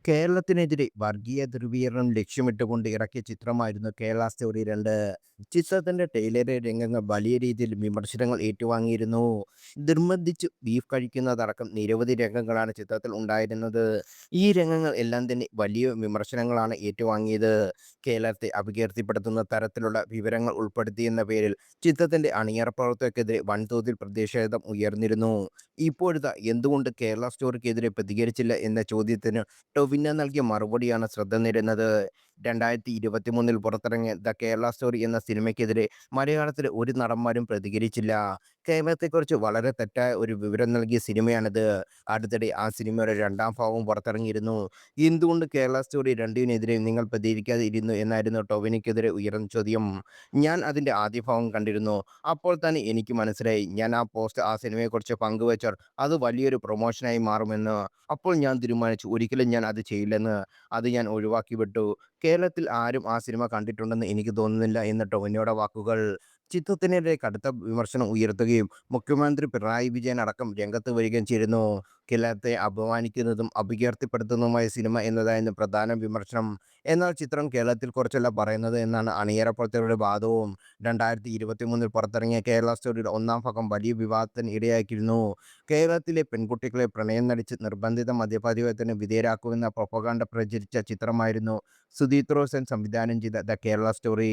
കേരളത്തിനെതിരെ വർഗീയ ധ്രുവീകരണം ലക്ഷ്യമിട്ടുകൊണ്ട് ഇറക്കിയ ചിത്രമായിരുന്നു കേരള സ്റ്റോറി 2. ചിത്രത്തിന്റെ ട്രെയിലറിലെ രംഗങ്ങൾ വലിയ രീതിയിൽ വിമർശനങ്ങൾ ഏറ്റുവാങ്ങിയിരുന്നു. നിർബന്ധിച്ച് ബീഫ് കഴിക്കുന്നതടക്കം നിരവധി രംഗങ്ങളാണ് ചിത്രത്തിൽ ഉണ്ടായിരുന്നത്. ഈ രംഗങ്ങൾ എല്ലാം തന്നെ വലിയ വിമർശനങ്ങളാണ് ഏറ്റുവാങ്ങിയത്. കേരളത്തെ അപകീർത്തിപ്പെടുത്തുന്ന തരത്തിലുള്ള വിവരങ്ങൾ ഉൾപ്പെടുത്തിയെന്ന പേരിൽ ചിത്രത്തിന്റെ അണിയറ പ്രവർത്തകർക്കെതിരെ വൻതോതിൽ പ്രതിഷേധം ഉയർന്നിരുന്നു. ഇപ്പോഴിതാ എന്തുകൊണ്ട് കേരള സ്റ്റോറിക്കെതിരെ പ്രതികരിച്ചില്ല എന്ന ചോദ്യത്തിന് ടൊവിനോ നൽകിയ മറുപടിയാണ് ശ്രദ്ധ നേടുന്നത്. 2023 പുറത്തിറങ്ങിയ ദ കേരള സ്റ്റോറി എന്ന സിനിമയ്ക്കെതിരെ മലയാളത്തിലെ ഒരു നടന്മാരും പ്രതികരിച്ചില്ല. കേരളത്തെക്കുറിച്ച് വളരെ തെറ്റായ ഒരു വിവരം നൽകിയ സിനിമയാണിത്. അടുത്തിടെ ആ സിനിമയുടെ രണ്ടാം ഭാഗവും പുറത്തിറങ്ങിയിരുന്നു. എന്തുകൊണ്ട് കേരള സ്റ്റോറി 2-നെതിരെ നിങ്ങൾ പ്രതികരിക്കാതെ ഇരുന്നു എന്നായിരുന്നു ടൊവിനോയ്ക്കെതിരെ ഉയർന്ന ചോദ്യം. ഞാൻ അതിൻ്റെ ആദ്യ ഭാഗം കണ്ടിരുന്നു. അപ്പോൾ തന്നെ എനിക്ക് മനസ്സിലായി, ഞാൻ ആ പോസ്റ്റ് ആ സിനിമയെക്കുറിച്ച് പങ്കുവച്ചാൽ അത് വലിയൊരു പ്രൊമോഷനായി മാറുമെന്ന്. അപ്പോൾ ഞാൻ തീരുമാനിച്ചു ഒരിക്കലും ഞാൻ അത് ചെയ്യില്ലെന്ന്. അത് ഞാൻ ഒഴിവാക്കി വിട്ടു. കേരളത്തിൽ ആരും ആ സിനിമ കണ്ടിട്ടുണ്ടെന്ന് എനിക്ക് തോന്നുന്നില്ല എന്ന് ടൊവിനോയുടെ വാക്കുകൾ. ചിത്രത്തിനെതിരെ കടുത്ത വിമർശനം ഉയർത്തുകയും മുഖ്യമന്ത്രി പിണറായി വിജയൻ അടക്കം രംഗത്ത് വരികയും ചെയ്തിരുന്നു. കേരളത്തെ അപമാനിക്കുന്നതും അപകീർത്തിപ്പെടുത്തുന്നതുമായ സിനിമ എന്നതായിരുന്നു പ്രധാന വിമർശനം. എന്നാൽ ചിത്രം കേരളത്തിൽ കുറിച്ചല്ല പറയുന്നത് എന്നാണ് അണിയറ പ്രവർത്തകരുടെ വാദവും. 2023 പുറത്തിറങ്ങിയ കേരള സ്റ്റോറിയുടെ ഒന്നാം ഭാഗം വലിയ വിവാദത്തിന് ഇടയാക്കിയിരുന്നു. കേരളത്തിലെ പെൺകുട്ടികളെ പ്രണയം നടിച്ച് നിർബന്ധിത മദ്യപാനത്തിന് വിധേയരാക്കുമെന്ന പ്രൊപ്പഗാണ്ട പ്രചരിച്ച ചിത്രമായിരുന്നു സുധീർ സെൻ സംവിധാനം ചെയ്ത ദ കേരള സ്റ്റോറി.